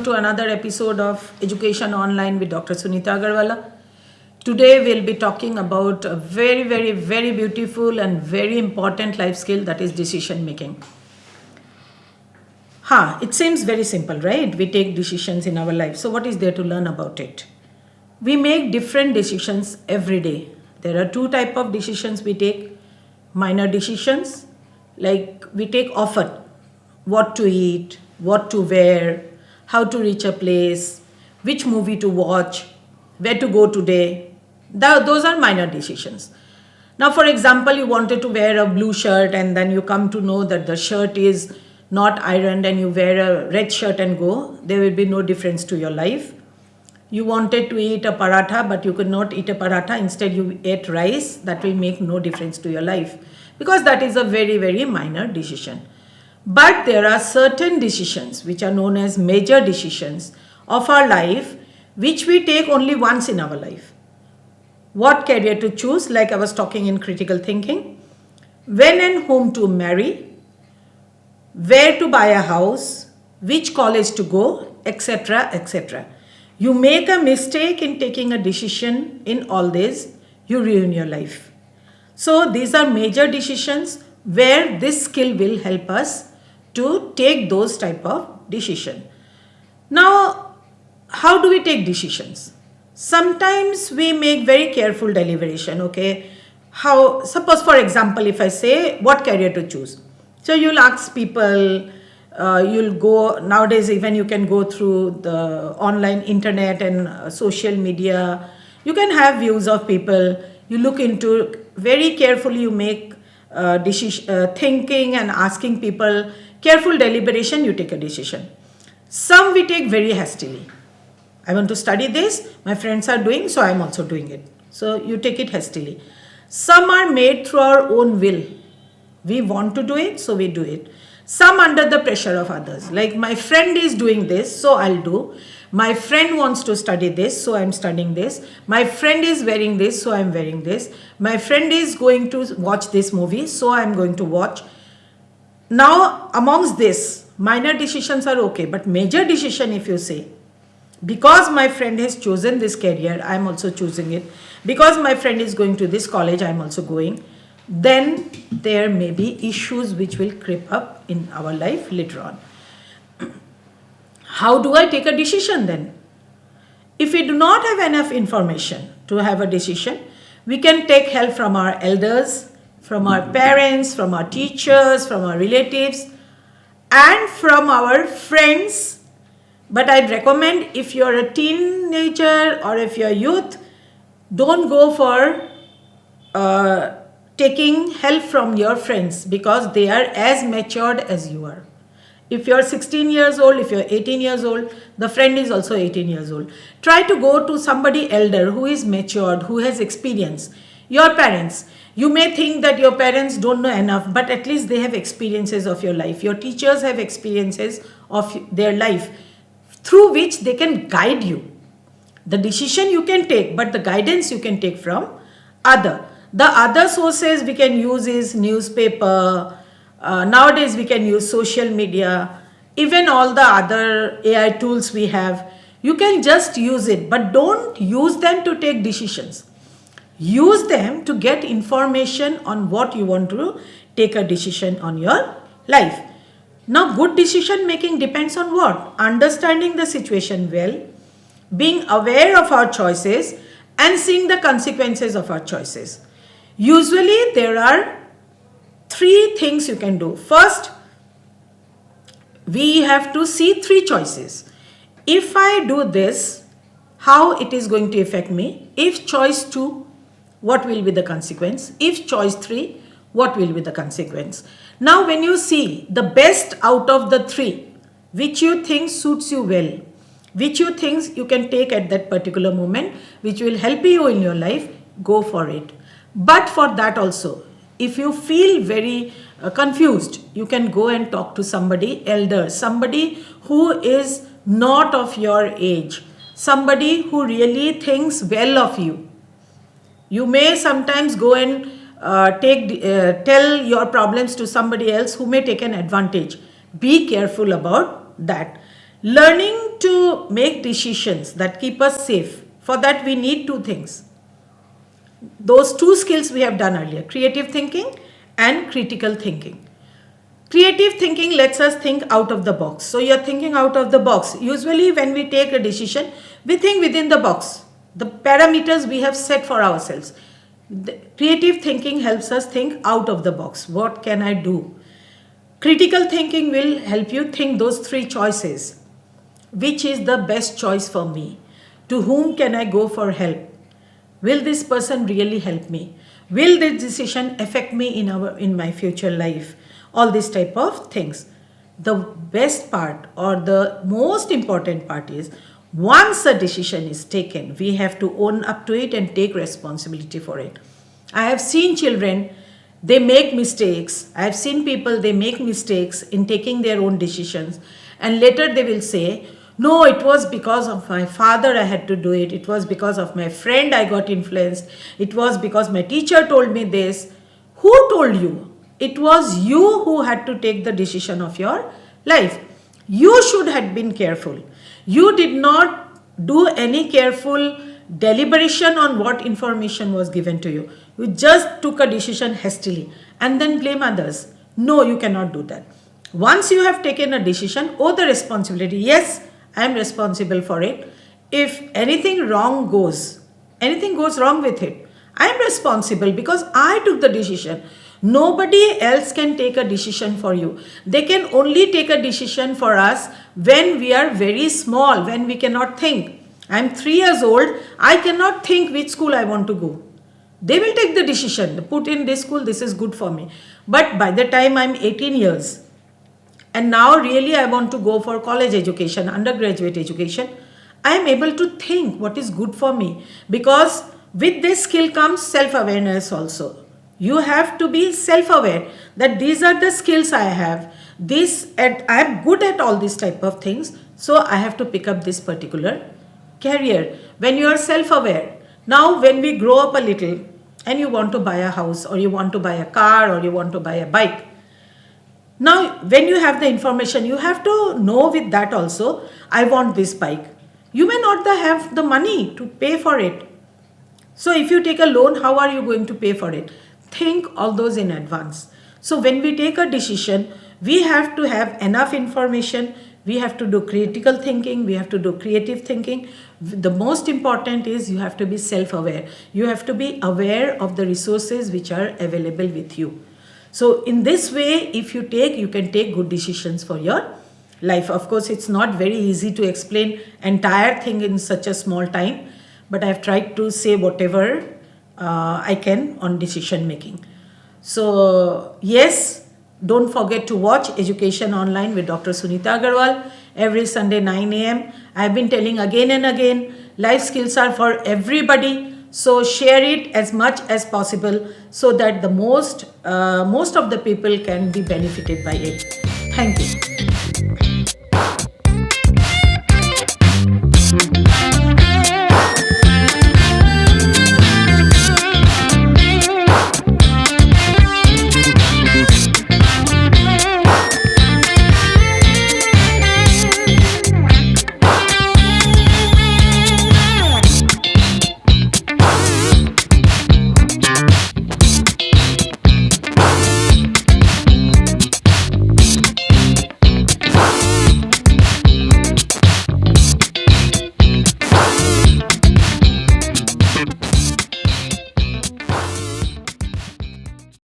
welcome to another episode of Education Online with Dr. Sunita Agarwalla. Today we'll be talking about a very beautiful and very important life skill, that is decision making. It seems very simple, right? We take decisions in our life. So what is there to learn about it? We make different decisions every day. There are two types of decisions we take. Minor decisions, like we take often what to eat, what to wear, how to reach a place, which movie to watch, where to go today. Those are minor decisions. Now, for example, you wanted to wear a blue shirt and then you come to know that the shirt is not ironed and you wear a red shirt and go. There will be no difference to your life. You wanted to eat a paratha, but you could not eat a paratha. Instead, you ate rice. That will make no difference to your life because that is a very minor decision. But there are certain decisions which are known as major decisions of our life which we take only once in our life. What career to choose, like I was talking in critical thinking, when and whom to marry, where to buy a house, which college to go, etc. etc. You make a mistake in taking a decision in all this, you ruin your life. So these are major decisions where this skill will help us to take those type of decision. Now, how do we take decisions? Sometimes we make very careful deliberation, okay? Suppose for example, if I say what career to choose. So you'll ask people, you'll go, nowadays even you can go through the online internet and social media. You can have views of people. You look into very carefully, you make thinking and asking people, careful deliberation, you take a decision. Some we take very hastily. I want to study this, my friends are doing, so I am also doing it. So you take it hastily. Some are made through our own will. We want to do it, so we do it. Some under the pressure of others. Like my friend is doing this, so I'll do. My friend wants to study this, so I'm studying this. My friend is wearing this, so I'm wearing this. My friend is going to watch this movie, so I'm going to watch. Now, amongst this, minor decisions are okay, but major decision, if you say, because my friend has chosen this career, I'm also choosing it. Because my friend is going to this college, I'm also going. Then there may be issues which will creep up in our life later on. How do I take a decision then? If we do not have enough information to have a decision, we can take help from our elders, from our parents, from our teachers, from our relatives, and from our friends. But I'd recommend if you're a teenager or if you're youth, don't go for taking help from your friends because they are as matured as you are. If you're 16 years old, if you're 18 years old, the friend is also 18 years old. Try to go to somebody elder who is matured, who has experience. Your parents. You may think that your parents don't know enough, but at least they have experiences of your life. Your teachers have experiences of their life through which they can guide you. The decision you can take, but the guidance you can take from other. The other sources we can use is newspaper. Nowadays we can use social media. Even all the other AI tools we have. You can just use it, but don't use them to take decisions. Use them to get information on what you want to take a decision on your life. Now, good decision making depends on what? Understanding the situation well, being aware of our choices, and seeing the consequences of our choices. Usually, there are three things you can do. First, we have to see three choices. If I do this, how it is going to affect me? If choice 2, what will be the consequence? If choice 3, what will be the consequence? Now, when you see the best out of the three, which you think suits you well, which you think you can take at that particular moment, which will help you in your life, go for it. But for that also, if you feel very confused, you can go and talk to somebody elder, somebody who is not of your age, somebody who really thinks well of you. You may sometimes go and tell your problems to somebody else who may take an advantage. Be careful about that. Learning to make decisions that keep us safe. For that, we need two things. Those two skills we have done earlier, creative thinking and critical thinking. Creative thinking lets us think out of the box. So you're thinking out of the box. Usually when we take a decision, we think within the box, the parameters we have set for ourselves. The creative thinking helps us think out of the box. What can I do? Critical thinking will help you think those three choices. Which is the best choice for me? To whom can I go for help? Will this person really help me? Will this decision affect me in my future life? All these type of things. The best part or the most important part is once a decision is taken, we have to own up to it and take responsibility for it. I have seen children, they make mistakes. I have seen people, they make mistakes in taking their own decisions, and later they will say, no, it was because of my father I had to do it. It was because of my friend I got influenced. It was because my teacher told me this. Who told you? It was you who had to take the decision of your life. You should have been careful. You did not do any careful deliberation on what information was given to you. You just took a decision hastily and then blame others. No, you cannot do that. Once you have taken a decision, owe the responsibility. Yes, I am responsible for it. If anything wrong goes wrong with it, I am responsible because I took the decision. Nobody else can take a decision for you. They can only take a decision for us when we are very small, when we cannot think. I am 3 years old, I cannot think which school I want to go. They will take the decision, put in this school, this is good for me. But by the time I am 18 years, and now really I want to go for college education, undergraduate education, I am able to think what is good for me, because with this skill comes self-awareness also. You have to be self-aware that these are the skills I have. I am good at all these type of things, so I have to pick up this particular career. When you are self-aware, now when we grow up a little and you want to buy a house or you want to buy a car or you want to buy a bike, now when you have the information, you have to know with that also, I want this bike. You may not have the money to pay for it. So if you take a loan, how are you going to pay for it? Think all those in advance. So when we take a decision, we have to have enough information. We have to do critical thinking. We have to do creative thinking. The most important is you have to be self-aware. You have to be aware of the resources which are available with you. So in this way, if you can take good decisions for your life. Of course, it's not very easy to explain entire thing in such a small time, but I've tried to say whatever I can on decision making. So yes, don't forget to watch Education Online with Dr. Sunita Agarwalla every Sunday 9 a.m. I've been telling again and again, life skills are for everybody. So share it as much as possible so that the most of the people can be benefited by it. Thank you.